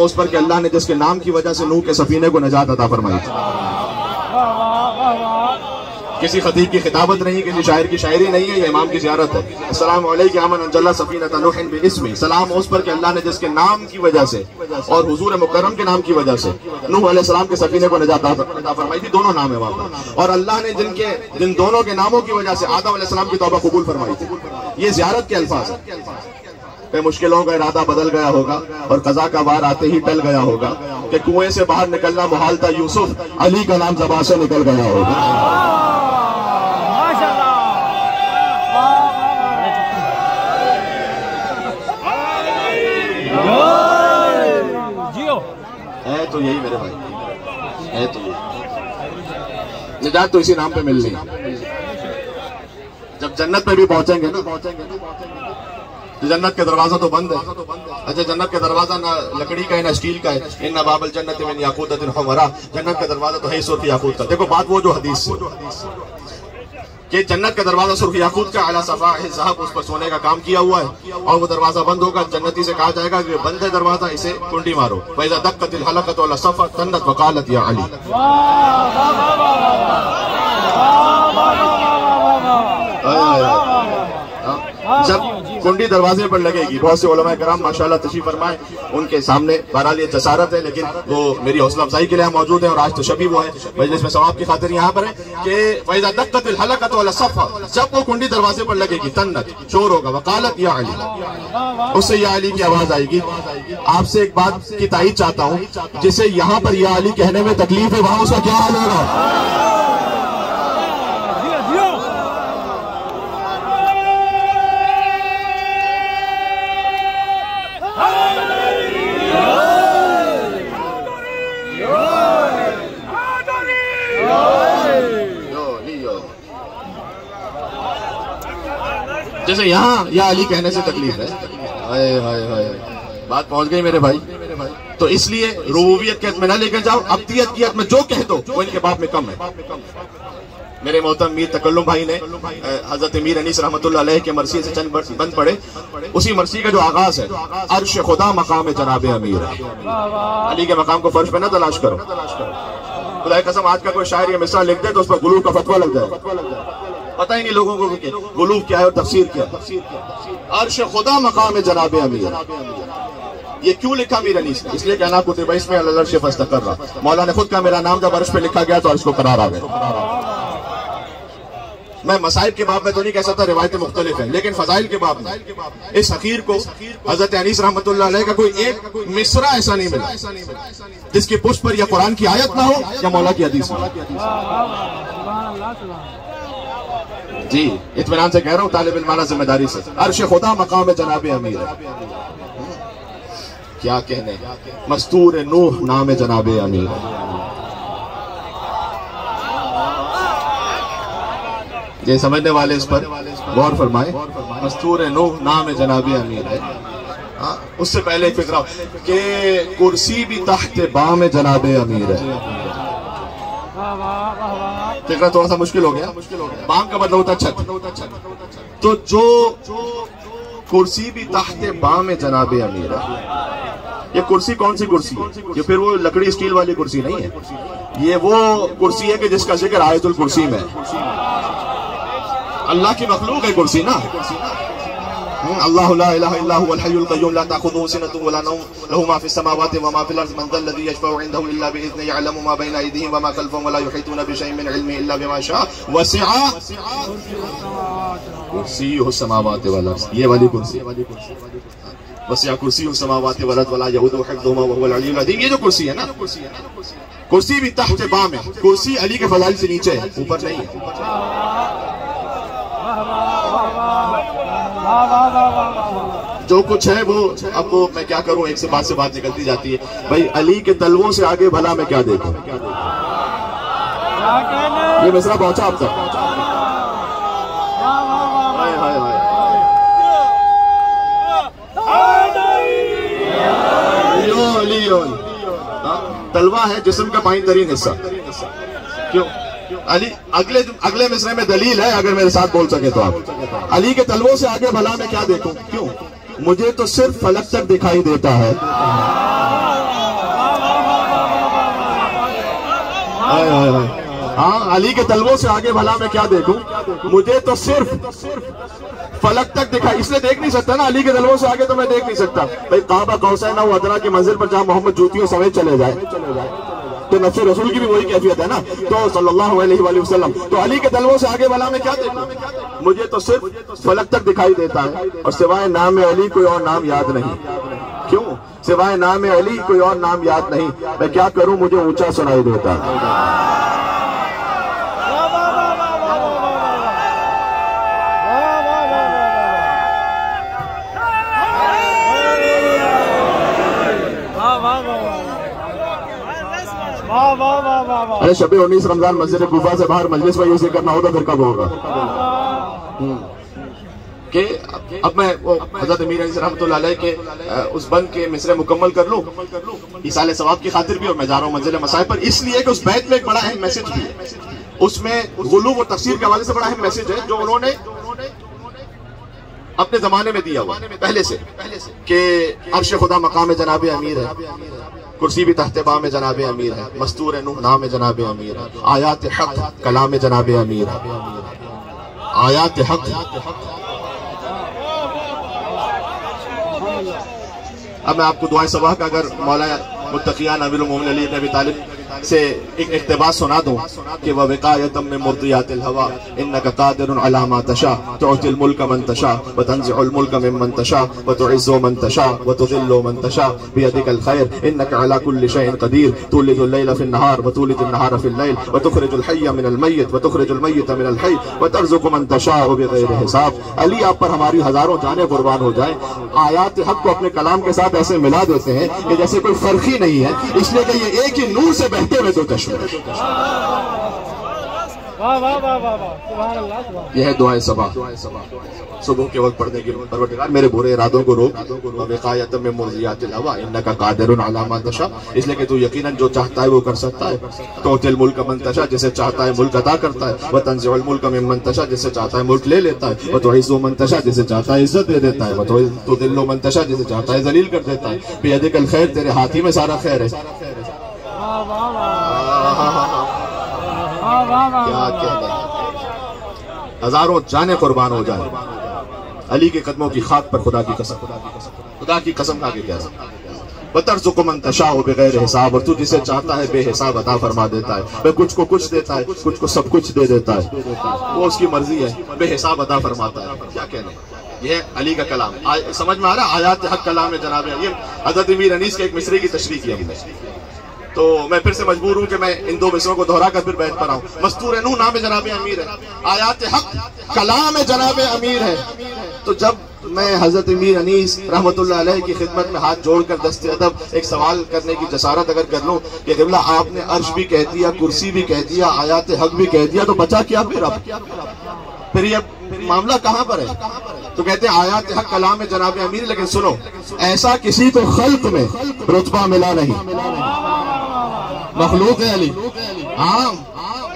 उस पर कि अल्लाह ने जिसके नाम की वजह से नूह के सफीने को नजात अता फरमाई थी। किसी खतीब की खिताबत नहीं, किसी शायर की शायरी नहीं है, ये इमाम की ज़ियारत है। अस्सलाम अलैका मन अंजला सफीनत नूह बिस्मी, सलाम उस पर कि अल्लाह ने जिसके नाम की वजह से और हुजूर मुकर्रम के नाम की वजह से नूह अलैहिस्सलाम के सफीने को नजात अता फरमाई थी। दोनों नाम है वहां पर, और अल्लाह ने जिन दोनों के नामों की वजह से आदम अलैहिस्सलाम की तौबा कबूल फरमाई थी। ये ज़ियारत के अल्फाज है। मुश्किलों का इरादा बदल गया होगा और कज़ा का वार आते ही टल गया होगा कि कुएं से बाहर निकलना मुहाल था, यूसुफ अली का नाम ज़बान से निकल गया होगा। है तो यही मेरे भाई, है तो यही निजात तो इसी नाम पे मिलनी है। जब जन्नत पे भी पहुंचेंगे ना, तो जन्नत के दरवाजा तो बंद है। अच्छा, जन्नत के दरवाजा ना लकड़ी का है ना स्टील का है। इन बाबल जन्नत में याकूततिन हुमरा, जन्नत का दरवाजा तो है सुर्ख याकूत का। देखो बात वो जो हदीस से कि जन्नत का दरवाजा सुर्ख याकूत का, अला सफा ज़हब, उस पर सोने का काम किया हुआ है, और वो दरवाजा बंद होगा। जन्नती से कहा जाएगा कि बंद है दरवाजा, इसे कुंडी मारो। फैज़ा दक्कतिल हलकत अला सफ़ा तन्नत वक़ालत या अली। जब कुंडी दरवाजे पर लगेगी, बहुत से उलमा कराम माशाल्लाह तशरीफ फरमाए, उनके सामने बहरहाल ये जसारत है, लेकिन वो मेरी हौसला अफजाई के लिए मौजूद है, और आज तो शबी वो है मजलिस में सवाब की खातिर यहाँ पर है कि फैज़ा दक्कतिल हलकत वल सफ़ा, जब वो कुंडी दरवाजे पर लगेगी, तन्नत शोर होगा, वकालत या अली, उससे या अली की आवाज आएगी। आपसे एक बात की ताईद चाहता हूँ, जिसे यहाँ पर या अली कहने में तकलीफ है, वहां उसका क्या हाल होगा? जैसे यहाँ या अली कहने से तकलीफ है। हाय हाय हाय, बात पहुंच गई मेरे भाई। तो इसलिए रुबूबियत के हद में ना लेकर जाओ, अब्दियत की हद में जो कह दो वो इनके बाप में कम है। मेरे मोहतरम मीर तकल्लुम भाई ने हजरत मीर अनीस रहमतुल्लाह अलैह के मरसी से चंद बंद पढ़े। उसी मरसी का जो आगाज है, अर्श खुदा मकाम जनाब अमीर है। अली के मकाम को फर्श पे ना तलाश करो। खुदा की कसम, आज का कोई शायर ये मिसरा लिख दे तो उस पर गुलूब का फतवा लग जाए। पता ही नहीं लोगों को कि गुलूब क्या है और तफसीर क्या है। अर्श खुदा मकाम जनाब अमीर, ये क्यों लिखा मीर अनीस ने? इसलिए कहना कुतिबा इसमें अल अर्श फस्तकर, मौला ने खुद का मेरा नाम जब अर्श पे लिखा गया तो अर्श को करार आ गया। मैं मसाइब के बाब में तो नहीं कह सकता, रिवायतें मुख्तलिफ हैं, लेकिन फजाइल के बाब में इस हकीर को हजरत अनीस रहमतुल्लाह अलैह का कोई एक मिसरा ऐसा नहीं मिला जिसके पुष्प पर या कुरान की आयत ना हो या मौला की हदीस ना। जी इत्मीनान से कह रहा हूँ, तालिब इल्माना जिम्मेदारी से। अर्श खुदा मकाम जनाब अमीर है, क्या कहने, मस्तूर नूह नाम जनाब अमीर है। ये समझने वाले इस पर गौर फरमाए। मस्तूर नूह नाम जनाब अमीर है। उससे पहले एक फिक्रा कि कुर्सी भी तहत बाम जनाब अमीर है। फिक्रा थोड़ा सा मुश्किल हो गया। बाम का मतलब होता छत, तो जो कुर्सी भी तहत बाम जनाब अमीर है। ये कुर्सी कौन सी कुर्सी है? ये फिर वो लकड़ी स्टील वाली कुर्सी नहीं है। ये वो कुर्सी है कि जिसका जिक्र आयतुल कुर्सी में है। अल्लाह की मखलूक है कुर्सी ना। अल्लाहु ला इलाहा इल्ला हुवल हय्युल क़य्यूम ला ताख़ुज़ुहु सिनतुन वला नौम लहु मा फ़िस समावाति व मा फ़िल अर्ज़ि मन ज़ल लज़ी यशफ़अु इंदहु इल्ला बिइज़्निही यअलमु मा बैना अयदीहिम व मा ख़ल्फ़हुम व ला युहीतूना बिशैइन मिन इल्मिही इल्ला बिमा शाअ वसिअ कुर्सियुहु समावाति वल अर्ज़। ये वाली कुर्सी, वसिअ कुर्सियुहु समावाति वल अर्ज़ वला यऊदुहु हिफ़्ज़ुहुमा व हुवल अलिय्युल अज़ीम। ये जो कुर्सी है ना, कुर्सी भी तहत बाम है। कुर्सी अली के फज़ाइल से नीचे है, ऊपर नहीं है। जो कुछ है वो, अब वो मैं क्या करूं, एक से बात निकलती जाती है। भाई अली के तलवों से आगे भला मैं क्या देखूं? ये मिसरा पहुंचा अब तक? हाय हाय हाय, तलवा है जिस्म का पाइन तरीन हिस्सा। क्यों? अली अगले मिसरे में दलील है, अगर मेरे साथ बोल सके तो आप। अली के तलवों से आगे भला मैं क्या देखूं? क्यों? मुझे तो सिर्फ फलक तक दिखाई देता है। हाँ, अली के तलवों से आगे भला मैं क्या देखूं, मुझे तो सिर्फ फलक तक दिखा, इसलिए देख नहीं सकता ना, अली के तलवों से आगे तो मैं देख नहीं सकता। भाई काबा कौसैन व अदना की मंजिल पर जहां मोहम्मद जूतियों समेत चले जाए तो नफ्स रसूल की भी वही कैफियत है ना, तो सल्लल्लाहु अलैहि वसल्लम। तो अली के तलवों से आगे भला मैं क्या देखूं, मुझे तो सिर्फ फलक तक दिखाई देता है, और सिवाय नाम अली कोई और नाम याद नहीं। क्यों? सिवाय नाम अली कोई और नाम याद नहीं। मैं क्या करूं, मुझे ऊंचा सुनाई देता है। अरे शबे 19 रमजान मस्जिद कूफा से बाहर मजलिस में यूं करना होगा, फिर कब होगा? कि अब मैं वो हजरत अमीर अली रहमतुल्लाह अलैह के उस बंद के मिसरे मुकम्मल कर लूं इसाले सवाब की खातिर भी, और मैं जा रहा हूं मंजिल मसाइब पर, इसलिए कि उस बैत में एक बड़ा अहम मैसेज भी है। उसमें गुलूब और तफसीर के हवाले से बड़ा अहम मैसेज है जो उन्होंने अपने जमाने में दिया हुआ पहले से, कि अर्श खुदा मकाम जनाब अमीर है, कुर्सी भी तहते बा में जनाब अमीर है, मस्तूर नूह नाम जनाब अमीर है, आयात हक कलाम जनाब अमीर है, आयात हक। अब मैं आपको दुआ सबाह का अगर मौला मुत्तकियान अमीरुल मोमिनीन अली इब्न अबी तालिब से एक इक़्तिबास सुना दूं कि वह विकायतम में मुर्दियातिल हवा इन्नका कादिरुन अला मा तशा तुअतिल मुल्क मन तशा व तंज़िउल मुल्क मिम्मन तशा व तुइज़्ज़ु मन तशा व तुज़िल्लु मन तशा बियदिकल खैर इन्नका अला कुल्लि शैइन क़दीर तुलिदुल लैला फिन नहार व तुलिदुन नहार फिल लैल व तुखरिजुल हय्य मिनल मय्यित व तुखरिजुल मय्यित मिनल हय्य व तर्ज़ुक़ु मन तशा बिग़ैरि हिसाब। अली आप पर हमारी हजारों जानें कुर्बान हो जाएं। आयात हक को अपने कलाम के साथ ऐसे मिला देते हैं कि जैसे कोई फर्क ही नहीं है, इसलिए कि ये एक ही नूर से बहते हुए दो चश्मे। यह है दुआए सबाह, सुबह के वक्त पढ़ने की। परवरदिगार मेरे बुरे इरादों को रोक, विकायत में मुर्जियातिल हवा इन्नका कादिरुन अला मा तशा, इसलिए कि तू यकीनन जो चाहता है वो कर सकता है। तुअतिल मुल्क मन तशा, जिसे चाहता है मुल्क अता करता है, व तंज़िउल मुल्क मिम्मन तशा, जिसे चाहता है मुल्क ले लेता है, व तुइज़्ज़ु मन तशा, जिसे चाहता है इज्जत दे देता है, व तुज़िल्लु मन तशा, जिसे चाहता है जलील कर देता है। बियदिकल खैर, तेरे हाथ ही में सारा खैर है। क्या कहना, हजारों जाने कुर्बान हो जाए अली के कदमों की खाक पर, खुदा की कसम, खुदा की कसम खा के कह सकता है। बतर्ज़ुक़ु मन तशाअ बिग़ैरि हिसाब, और तू जिसे चाहता है बेहिसाब अता फरमा देता है। वह कुछ को कुछ देता है, कुछ को सब कुछ दे देता है, वो उसकी मर्जी है, बेहिसाब अता फरमाता है। क्या कहना, यह अली का कलाम समझ में आ रहा है। आयात हक कलाम है जनाब अली। हज़रत अमीर अनीस के एक मिसरे की तशरीह की हमने, तो मैं फिर से मजबूर हूं कि मैं इन दो मिसरों को दोहरा कर फिर बैठ पर आऊं। मस्तूर नूह नाम जनाब अमीर है, आयात हक कलाम जनाब अमीर है। तो जब मैं हजरत अमीर अनीस रहमतुल्लाह अलैह की खिदमत में हाथ जोड़कर दस्ते अदब एक सवाल करने की जसारत अगर कर लूं कि क़िबला आपने अर्श भी कह दिया, कुर्सी भी कह दिया, आयात हक भी कह दिया, तो बचा क्या फिर? अब फिर ये मामला कहां पर है? तो कहते हैं आयात हक कलाम जनाब अमीर। लेकिन सुनो, ऐसा किसी को खल्क में रुतबा मिला नहीं, मखलूक है अली। हाँ,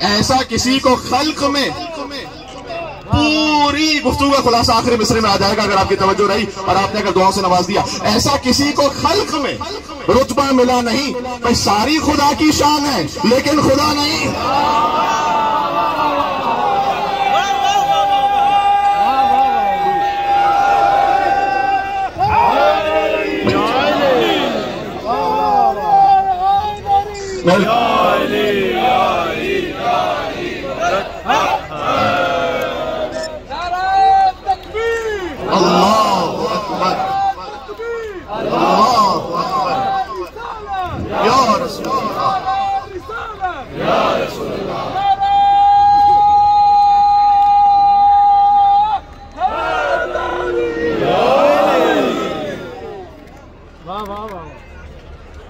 ऐसा किसी को खल्क में, पूरी गुफ्तगू का खुलासा आखिरी मिसरे में आ जाएगा अगर आपकी तवज्जो रही और आपने अगर दुआओं से नवाज दिया। ऐसा किसी को खल्क में रुतबा मिला नहीं। भाई सारी खुदा की शान है, लेकिन खुदा नहीं। अल्लाहु अकबर, अल्लाहु अकबर, या रसूल अल्लाह, या रसूल अल्लाह।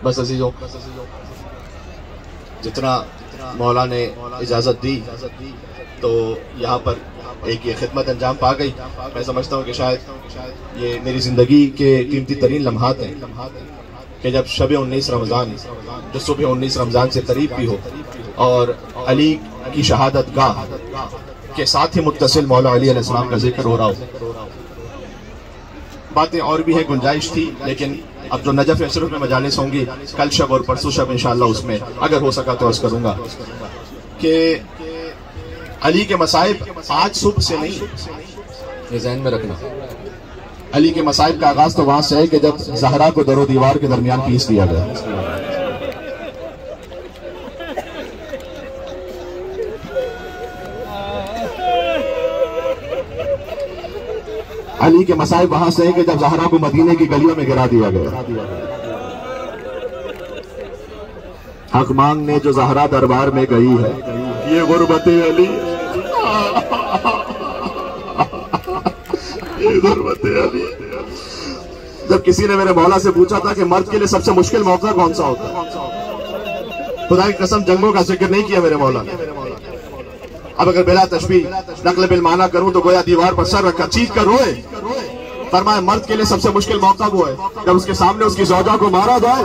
बस अजीजों, जितना मौला ने इजाजत दी तो यहाँ पर एक ये खिदमत अंजाम पा गई। मैं समझता हूँ कि शायद ये मेरी जिंदगी के कीमती तरीन लम्हात हैं कि जब शब 19 रमज़ान, जो सुबह 19 रमज़ान से करीब भी हो, और अली की शहादत गाह के साथ ही मुत्तसिल मौला अली अलैहिस्सलाम का जिक्र हो रहा हो। बातें और भी हैं, गुंजाइश थी, लेकिन अब जो नजफ अशरफ में मजालिस होंगी कल शब और परसों शब इंशाअल्लाह, उसमें अगर हो सका तो अर्ज करूंगा। कि अली के मसाइब आज सुबह से नहीं, ये ज़हन में रखना। अली के मसाइब का आगाज तो वहां से है कि जब ज़हरा को दरो दीवार के दरमियान पीस दिया गया। अली के मसाइब वहां से है कि जब ज़हरा को मदीने की गलियों में गिरा दिया गया। हक मांगने जो ज़हरा दरबार में गई है, ये गुरबत अली, ये गुरबत अली। जब किसी ने मेरे मौला से पूछा था कि मर्द के लिए सबसे मुश्किल मौका कौन सा होता है, खुदा की कसम जंगों का जिक्र नहीं किया मेरे मौला ने। अब अगर बिला तशबीह नक़ल बिल माना करूं तो गोया दीवार पर सर रखा चीख कर रोए। फरमाया मर्द के लिए सबसे मुश्किल मौका वो है जब उसके सामने उसकी ज़ौजा को मारा जाए।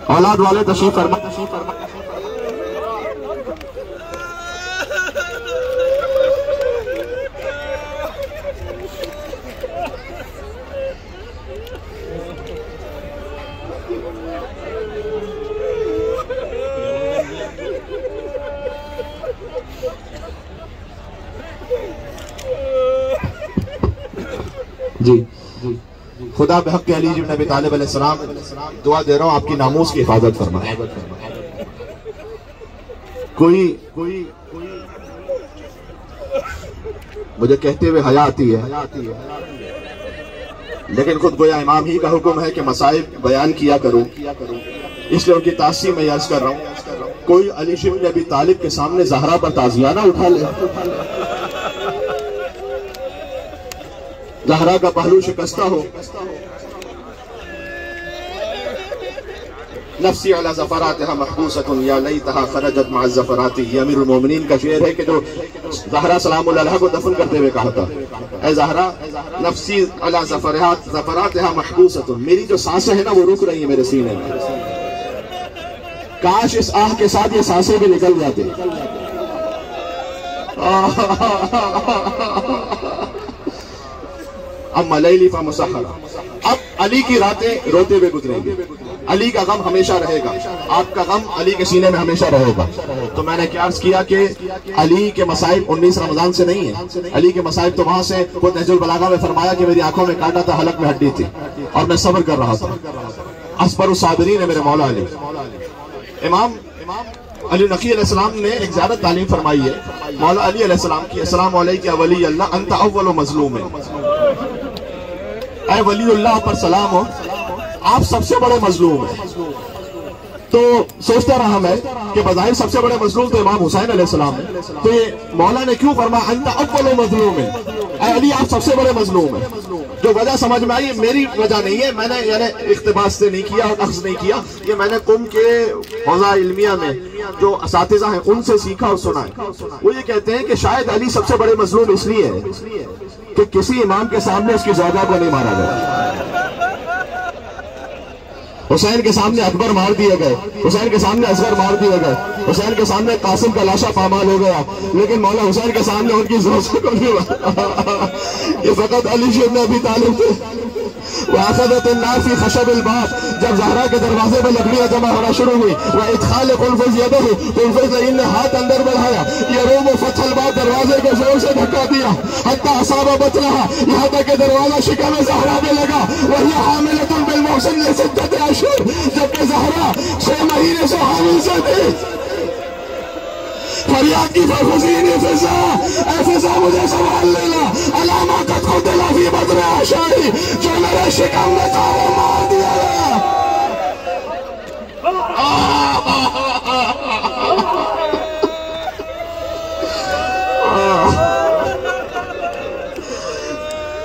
औलाद वाले तशरीफ फरमा। जी खुदा बहक़ अली इब्न अबी तालिब अलैहिस्सलाम दुआ दे रहा हूं आपकी नामूस की हिफाजत फरमाए। कोई मुझे कहते हुए हया आती है, लेकिन खुद गोया इमाम ही का हुक्म है कि मसाइब बयान किया करूं, इसलिए उनकी तासीम में अर्ज कर रहा हूं। कोई अली इब्न अबी तालिब के सामने ज़हरा पर ताज़ियाना उठा ले, ज़हरा का पहलू शिकस्ता हो, नफ्सी अला ज़फ़रातिहा महबूसतुन या लैतहा खरजत मअ ज़फ़राति। ये अमीरुल मोमिनीन का शेर है कि जो ज़हरा सलामुल्लाह अलैहा को दफन करते हुए कहा था, ऐ ज़हरा नफ्सी अला ज़फ़रातिहा महबूसतुन, मेरी जो सांसें हैं ना वो रुक रही है मेरे सीने में, काश इस आह के साथ ये सांसें भी निकल जाती। अब मलैली फा मुसहरा, अब अली की रातें रोते हुए गुजरेंगी। अली का गम हमेशा रहेगा, आपका गम अली के सीने में हमेशा रहेगा। तो मैंने क्या अर्ज किया कि अली के मसाइब 19 रमजान से नहीं है, अली के मसाइब तो वहां से खुद नहजुल बलागा में फरमाया कि मेरी आंखों में कांटा था, हलक में हड्डी थी और मैं सब्र कर रहा था। असबरुस साबिरीन है मेरे मौला अली। इमाम अली नकी अलैहिस्सलाम ने एक ज़्यादा तालीम फरमाई है मौला अली अलैहिस्सलाम की, अस्सलाम अलैका वली अल्लाह अंत अव्वल मज़लूम है। ऐ वलीउल्लाह पर सलाम हो, आप सबसे बड़े मजलूम हैं। तो सोचता रहा मैं कि बज़ाहिर सबसे बड़े मजलूम तो इमाम हुसैन अलैहिस्सलाम है, तो ये मौला ने क्यों फरमाया अंत अव्वल मजलूम है, ऐ अली आप सबसे बड़े मजलूम हैं। जो वजह समझ में आई, मेरी वजह नहीं है, मैंने यानी इख्तिबास से नहीं किया और अख्ज़ नहीं किया, ये मैंने कुम के हौज़ा इल्मिया में जो असातिज़ा हैं उनसे सीखा और सुना है। वो ये कहते हैं कि शायद अली सबसे बड़े मजलूम इसलिए है कि किसी इमाम के सामने उसकी ज़ौजा को नहीं मारा गया। हुसैन के सामने अकबर मार दिए गए, हुसैन के सामने असगर मार दिए गए, हुसैन के सामने कासिम का लाशा पामाल हो गया, लेकिन मौला हुसैन के सामने उनकी ज़ौजा को नहीं मारा। ये फ़कत अली इब्न अबी तालिब थे। वाख़ज़त अन्नार फ़ी ख़शबिल बाब, जब ज़हरा के दरवाजे में लकड़ियां जमा होना शुरू हुई, वह इदखाल कुल्फ़ुज़ यदहु, कुल्फ़ुज़ ने हाथ अंदर बढ़ाया, यरूम फ़थल बाब, दरवाजे को जोर से धक्का दिया, हत्ता असाबा बतनहा, यहाँ तक कि दरवाजा शिकम ज़हरा में लगा। वही हामिलतुन बिल मौसिन लिसिद्दत अशहुर, जबकि ज़हरा 6 महीने से हामिल से थी। फरियाद की फरफुज़ीन फिज़ा, ऐ फिज़ा मुझे संभाल लेना, अलामा कद खुदिला फ़ी बद्र आशाई, जो मेरे शिकम में था वो मार दिया गया।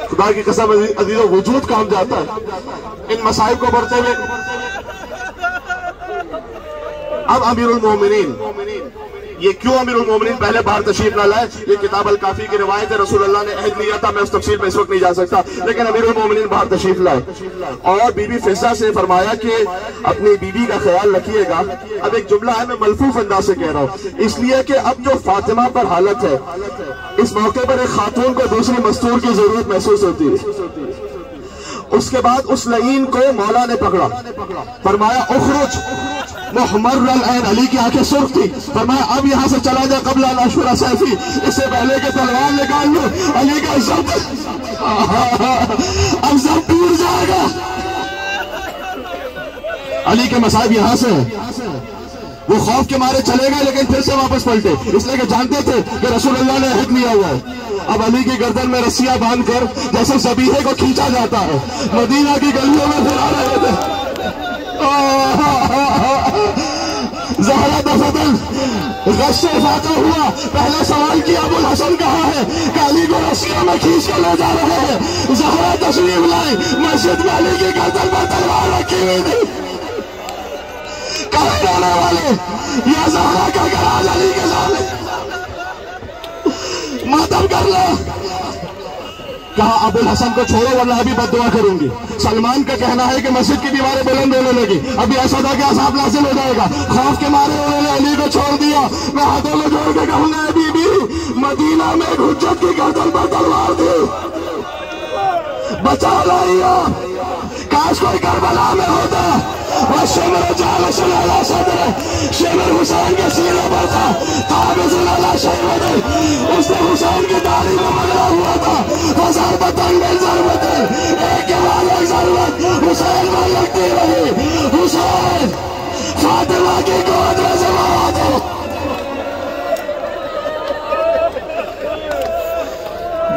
खुदा की कसम अज़ीज़ों, वजूद काम जाता है इन मसाइब को बढ़ते हुए। अब अमीरुल मोमिनीन, ये क्यों अमीरुल मोमिनीन पहले बाहर तशरीफ न लाए, ये किताब अल काफी की रिवायत है, रसूलुल्लाह ने अहद लिया था, मैं उस तफसील में इस वक्त नहीं जा सकता, लेकिन अमीरुल मोमिनीन बाहर तशरीफ लाए और बीबी फिज़ा से फरमाया कि अपनी बीबी का ख्याल रखिएगा। अब एक जुमला है, मैं मलफूफ अंदाज से कह रहा हूँ, इसलिए कि अब जो फातिमा पर हालत है, इस मौके पर एक खातून को दूसरी मस्तूर की जरूरत महसूस होती है। उसके बाद उस लईन को मौला ने पकड़ा, फरमाया उखरुज। मुहमर्रल ऐन, अली की आंखें सुर्ख थी, फरमाया अब यहां से चला जा कबल अशुरा सैफी, इससे पहले के तलवार निकाल लो। अली का जब्त अब सब टूट जाएगा। अली के मसाइब यहां से वो खौफ के मारे चले गए, लेकिन फिर से वापस पलटे, इसलिए कि जानते थे कि रसूलुल्लाह ने अहद लिया हुआ है। अब अली की गर्दन में रस्सियां बांधकर जैसे ज़बीहे को खींचा जाता है, मदीना की गलियों में फिरा रहे थे। ज़हरा दफतन गश्शे फाका हुआ, पहला सवाल किया अबुल हसन कहाँ है, अली को रस्सियों में खींच कर ले जा रहे हैं। ज़हरा तशरीफ लाई, मस्जिद में अली की गर्दन पर तलवार रखी हुई थी। कहाँ जाने वाले, या ज़हरा का गराज अली के सामने मातम कर लो। कहा अबुल हसन को छोड़ो वरना अभी बद्दुआ करूंगी। सलमान का कहना है कि मस्जिद की दीवारें बुलंद होने लगी, अभी ऐसा था कि अज़ाब नाज़िल हो जाएगा। खौफ के मारे उन्होंने अली को छोड़ दिया। मैं हाथों में जोड़ के कहूंगा बीबी, मदीना में हुज्जत की गर्दन पर तलवार थी, बचा लाइया। काश कोई करबला में होता। वह शेमर हुसैन के सीने पर था, उसने हुसैन की दाढ़ी में मगरा हुआ था। एक के बाद एक ज़रूरत हुसैन में लगती रही। हुसैन फातिमा की गोद में जमा थे।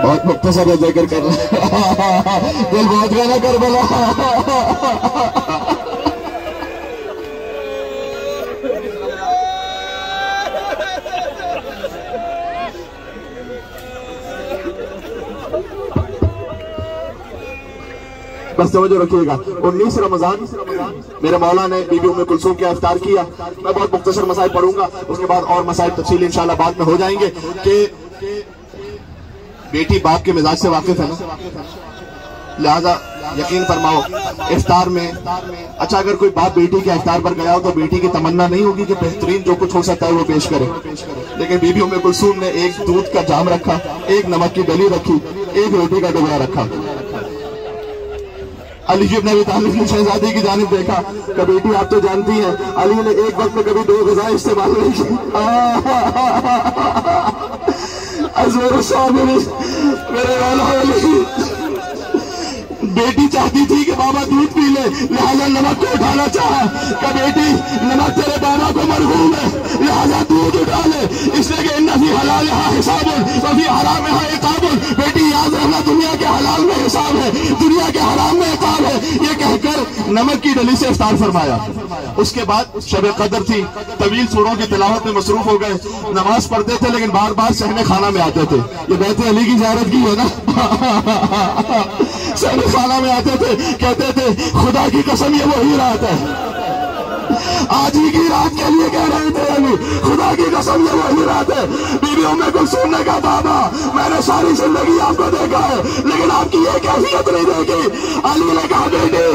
बहुत मुख्तसर जिक्र कर रहा दिल बहुत गाना करबला। बस समझो रखिएगा, 19 रमजान मेरे मौला ने बीबी उम्मे कुलसूम का इफ्तार किया। मैं बहुत मुख्तसर मसाइल पढ़ूंगा, उसके बाद और मसाइल तफसील इंशाल्लाह बाद में हो जाएंगे। कि बेटी बाप के मिजाज से वाकिफ है ना, लिहाजा यकीन फरमाओ इफ्तार में, अच्छा अगर कोई बाप बेटी के इफ्तार पर गया हो तो बेटी की तमन्ना नहीं होगी कि बेहतरीन जो कुछ हो सकता है वो पेश करे। लेकिन बीबी उम्मे कुलसूम ने एक दूध का जाम रखा, एक नमक की डली रखी, एक रोटी का टुकड़ा रखा। अली इब्न अबी तालिब ने शहजादी की जानिब देखा कि बेटी आप तो जानती हैं, अली ने एक वक्त में कभी 2 ग़िज़ा इस्तेमाल नहीं की। मेरे वाला बेटी चाहती थी कि बाबा दूध पी ले, लिहाजा नमक को उठाना चाहा कि बेटी नमक तेरे बाबा को मरहूम है, लिहाजा दूध उठा ले, इसलिए कि इन्ना फी हलाल यहाँ हिसाबुन व फी हराम यहाँ इक़ाबुन। बेटी याद रखना, दुनिया के हलाल में हिसाब है, दुनिया के हराम में इक़ाब है। ये कहकर नमक की डली से इफ्तार फरमाया। उसके बाद शब कदर थी, तवील सूरों की तिलावत में मसरूफ हो गए, नमाज पढ़ते थे लेकिन बार बार सहने खाना में आते थे। ये बैत अली की ज़ियारत की है ना। सहने खाना में आते थे, कहते थे खुदा की कसम ये वही रात है, आज ही की रात के लिए कह रहे थे अली, खुदा की कसम ये वही रात है। बीबी उम्मे कुलसूम ने कहा बाबा मैंने सारी जिंदगी आपको देखा है लेकिन आपकी ये कैफियत नहीं देखी। अली ने कहा बेटे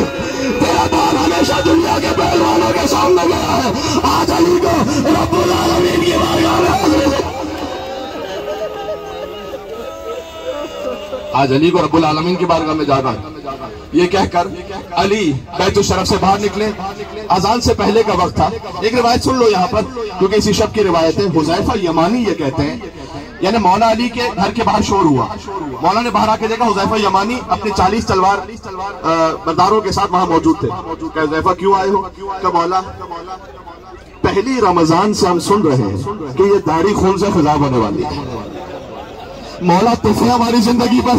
तेरा बाप हमेशा दुनिया के पहलवानों के सामने गया है, आज अली को रब्बुल आलमीन की बारगाह में हाजिर, आज अली को रब्बुल आलमीन की बारगाह में जाना। ये कहकर अली बैतुल शरफ से बाहर निकले। अजान से पहले का वक्त था। एक रिवायत सुन लो यहाँ पर, क्योंकि इसी शब की रिवायत है। हुज़ैफा यमानी ये कहते हैं, यानी मौला अली के घर के बाहर शोर हुआ, मौला ने बाहर आके देखा हुज़ैफा यमानी अपने 40 तलवार बरदारों के साथ वहां मौजूद थे। हुज़ैफा क्यों आए हो? का मौला पहली रमजान से हम सुन रहे हैं कि ये दाढ़ी खून से खिजाब होने वाली है। मौला तुफे हमारी जिंदगी पर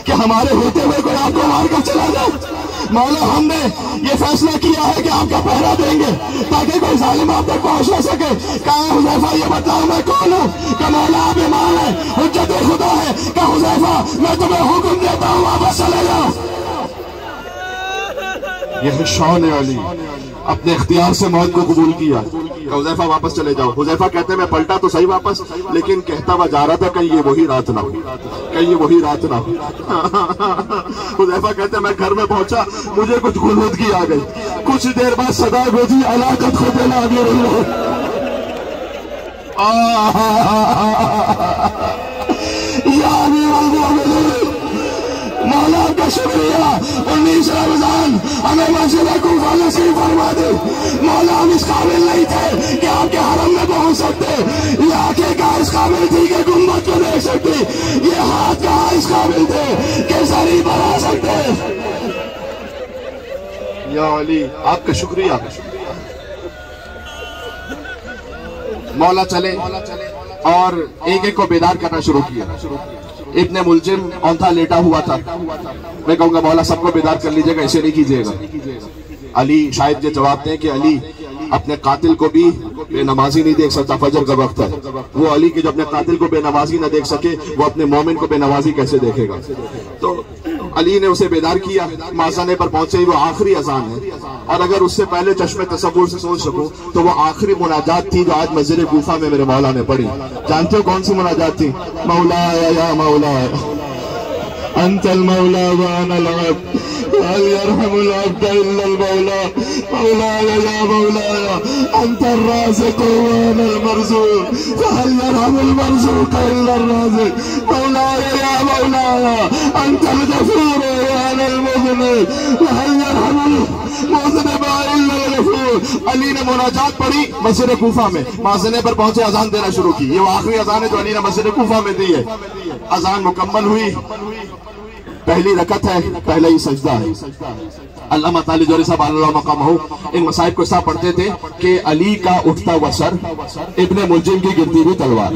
कि हमारे होते हुए कोई आपको मार कर चला जाए। मौला हमने ये फैसला किया है कि आपका पहरा देंगे ताकि कोई जालिम आप तक पहुंच न सके। कहा हुज़ैफा ये बताओ मैं कौन हूँ? कि मौला आप ईमान है, हुज्जत खुदा है। कि हुज़ैफा मैं तुम्हें हुक्म देता हूँ वापस चले जाओ। यह शान अली अपने इख्तियार से मौत को कबूल किया। हुज़ैफा वापस चले जाओ। हुज़ैफा कहते हैं मैं पलटा तो सही वापस, लेकिन कहता हुआ जा रहा था कहीं ये वही रात ना हो, कहीं ये वही रात ना हो। हुज़ैफा कहते हैं मैं घर में पहुंचा, मुझे कुछ गुलूदगी आ गई। कुछ देर बाद सदा गोजी अलाकत खुद ना आगे रही हो। मौला का शुक्रिया 19 रमजान हमें मस्जिद कूफा नसीब फरमा दे। मौला हम इस काबिल नहीं थे कि आपके हरम में पहुंच सकते, ये आंखें कहाँ इस काबिल थी कि गुम्बद को देख सकती, ये हाथ कहाँ इस काबिल थे कि सरी पर आ सकते। या अली आपका शुक्रिया। मौला चले और एक एक को बेदार करना शुरू किया। इब्ने मुलजिम औंधा लेटा हुआ था। मैं कहूंगा मौला सबको बेदार कर लीजिएगा, ऐसे नहीं कीजिएगा। अली शायद ये जवाब दें कि अली अपने कातिल को भी बेनमाजी नहीं देख सकता, फजर का वक्त है। वो अली के जो अपने कातिल को बेनमाजी ना देख सके, वो अपने मोमिन को बेनमाजी कैसे देखेगा। तो अली ने उसे बेदार किया। माज़ाने पर पहुंचे ही वो आखिरी अजान है, और अगर उससे पहले चश्मे तसव्वुर से सोच सको तो वो आखिरी मुनाजात थी जो आज मस्जिद कूफा में मेरे मौला ने पढ़ी। जानते हो कौन सी मुनाजात थी? मौला या मौला अंतल मौला व अनल अब्द हल यरहमुल अब्द इल्लल मौला मौला या मौला अंतर राज़िक़ व अनल मरज़ूक़ हल यरहमुल मरज़ूक़ इल्लल राज़िक़ मौला या मौला अंतल गफ़ूर व अनल मुज़निब हल यरहमुल मुज़निब इल्लल गफ़ूर। अली ने मुनाजात पढ़ी मस्जिद कूफा में। माज़ने पर पहुंचे, अजान देना शुरू की। ये वो आखिरी अजान है जो अली ने मस्जिद कूफा में दी है। अजान मुकम्मल हुई, पहली रकत है, पहला ही सजदा है। अल्लामा ताली जोरी साहब अल्लाह मकामहू इन मसाइब को साहब पढ़ते थे कि अली का उठता हुआ सर, इब्ने मुलजिम की गिरती हुई तलवार,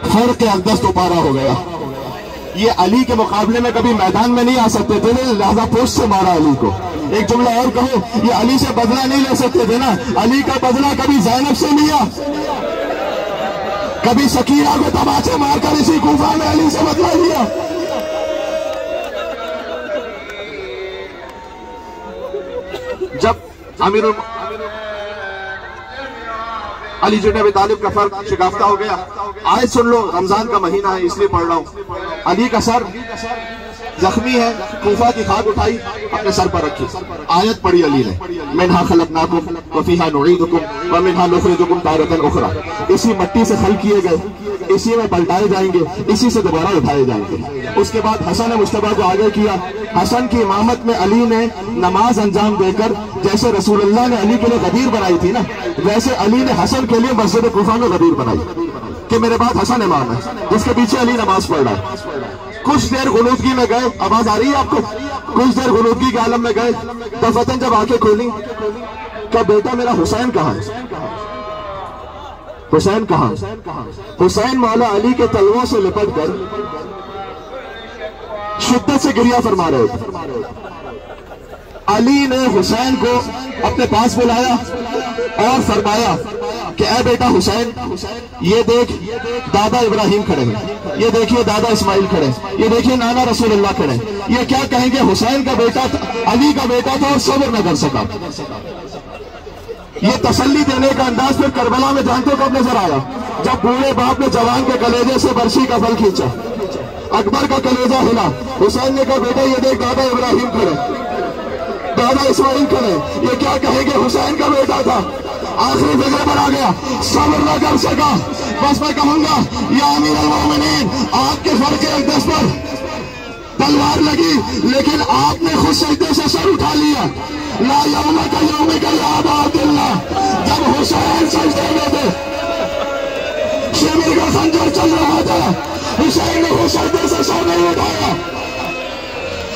फर्क अक़दस तो पारा हो गया। ये अली के मुकाबले में कभी मैदान में नहीं आ सकते थे, लिहाजा पोस्ट से मारा अली को। एक जुमला और कहो, ये अली से बदला नहीं ले सकते थे ना। अली का बदला कभी ज़ैनब से लिया, कभी सकीरा को तमाचे मारकर इसी कूफा में अली से बदला लिया। जब अमीरुल अली जुन अबी तालिब का फर्क शिकाफ्ता हो गया, आयत सुन लो, रमजान का महीना है इसलिए पढ़ रहा हूं। अली का सर जख्मी है, कूफा की खाक उठाई अपने सर पर रखी, आयत पढ़ी अली ने, मिन्हा खलकनाकुम व फीहा नुईदुकुम व मिन्हा नुखरिजुकुम तारतन उखरा। इसी मट्टी से खल किए गए, इसी में पलटाए जाएंगे, इसी से दोबारा उठाए जाएंगे। उसके बाद हसन मुश्तबा को आगे किया। हसन की इमामत में अली ने नमाज अंजाम देकर, जैसे रसूलुल्लाह ने अली के लिए गदीर बनाई थी ना, वैसे अली ने हसन के लिए मस्जिद कूफा में गदीर बनाई कि मेरे बाद हसन इमाम है, जिसके पीछे अली नमाज पढ़ रहा है। कुछ देर गुनूदगी में गए, आवाज आ रही है आपको? कुछ देर गुनूदगी के आलम में गए, दफतन जब आंखें खोली, क्या बेटा मेरा हुसैन कहाँ है? हुसैन कहाँ? हुसैन मौला अली के तलवों से लिपट कर शिद्दत से गिरिया फरमा रहे थे। अली ने हुसैन को अपने पास बुलाया और फरमाया कि ऐ बेटा हुसैन, ये देख दादा इब्राहिम खड़े हैं, ये देखिए दादा इस्माइल खड़े हैं, ये देखिए नाना रसूलुल्लाह खड़े हैं। ये क्या कहेंगे? हुसैन का बेटा था, अली का बेटा था और सब्र न कर सका। ये तसल्ली देने का अंदाज फिर करबला में जानते कब नजर आया? जब बूढ़े बाप ने जवान के कलेजे से बरसी का फल खींचा, अकबर का कलेजा हिला। हुसैन ने कहा बेटा ये देख दादा इब्राहिम खड़े, दादा इस्माइल खड़े, ये क्या कहेंगे? हुसैन का बेटा था। आखिरी फिक्र पर आ गया, सब्र न कर सका। बस मैं कहूंगा या अमीर अल-मोमिनीन, आपके फर्क अक़दस पर तलवार लगी, लेकिन आपने खुद सजदे से सर उठा लिया। ला यौम का यौम का या अब्दुल्लाह, जब हुसैन सजदे में थे, शिमर का खंजर चल रहा था, हुसैन ने खुद सजदे से सर नहीं उठाया।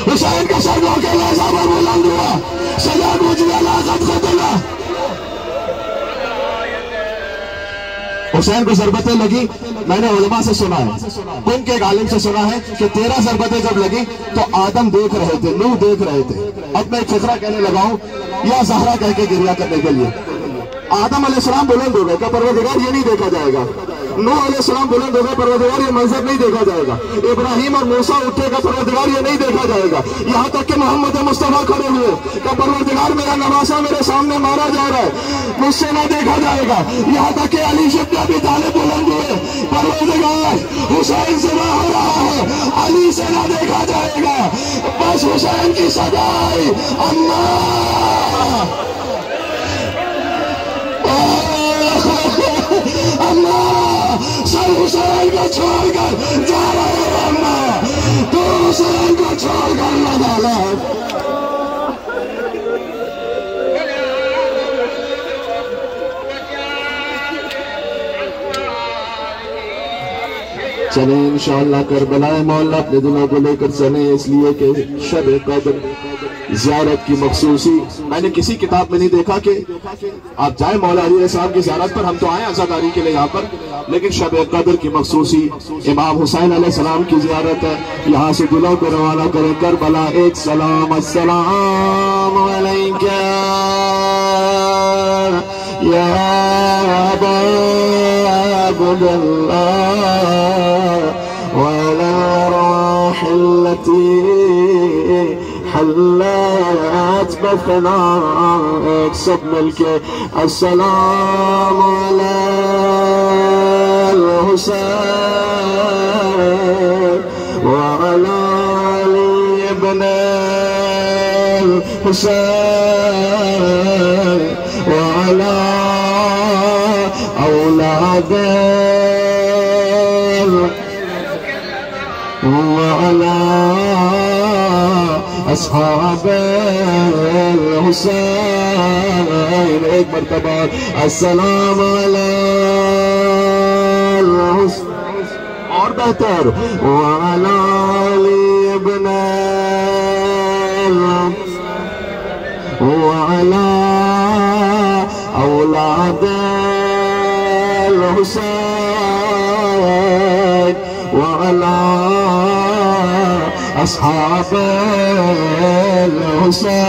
हुसैन का सर के लहजा पर बुलंद हुआ, सजा गुजरा लाखत खतला। हुसैन को ज़रबतें लगी, मैंने उलमा से सुना है, कुन के एक आलिम से सुना है कि 13 ज़रबतें जब लगी तो आदम देख रहे थे, नूह देख रहे थे। अब मैं एक फिक्रा कहने लगाऊं या ज़हरा कह के गिरिया करने के लिए। आदम अलैहिस्सलाम बुलंद हो गए, क्या परवरदिगार ये नहीं देखा जाएगा? नूह अलैहिस्सलाम बुलंद हो गए, परवरदिगार ये मंजर नहीं देखा जाएगा? इब्राहिम और मूसा उठेगा, परवरदिगार ये नहीं देखा जाएगा? यहाँ तक कि मोहम्मद मुस्तफा खड़े हुए, क्या परवरदिगार मेरा नवासा मेरे सामने मारा जा रहा है, मुझसे ना देखा जाएगा? यहाँ तक कि अली इब्न अबी तालिब बुलंद हुए, परवरदिगार हुसैन से ना हो रहा है, अली से ना देखा जाएगा। बस हुसैन की सदाई अल्लाह अल्लाह, सब हुसैन को छोड़कर जा रहे हैं। अल्लाह तो हुसैन को छोड़ कर न डाला। चले इंशाअल्लाह करबलाए मौला अपने दिलों को लेकर चले, इसलिए कि शब कद्र ज़ियारत की मखसूसी मैंने किसी किताब में नहीं देखा कि आप जाए मौला अली साहब की ज़ियारत पर। हम तो आए अज़ादारी के लिए यहाँ पर, लेकिन शब कद्र की मखसूसी इमाम हुसैन अलैहिस्सलाम की ज़ियारत है। यहाँ से दिलों को रवाना करें करबला। एक सलाम अस्सलाम अलैका या अबा अब्दुल्लाह वअला राहिलती हल्लात बफनाक। सब मिलके अस्सलाम अलैल हुसैन वअला अली इब्न हुसैन वअला औलाद वअला अस्हाब हुसैन। एक मरतबा अस्सलाम अलैल हुसैन और बेहतर वअला अली इब्न वअला औलाद हुसैन वअला अस्हाब हुसैन।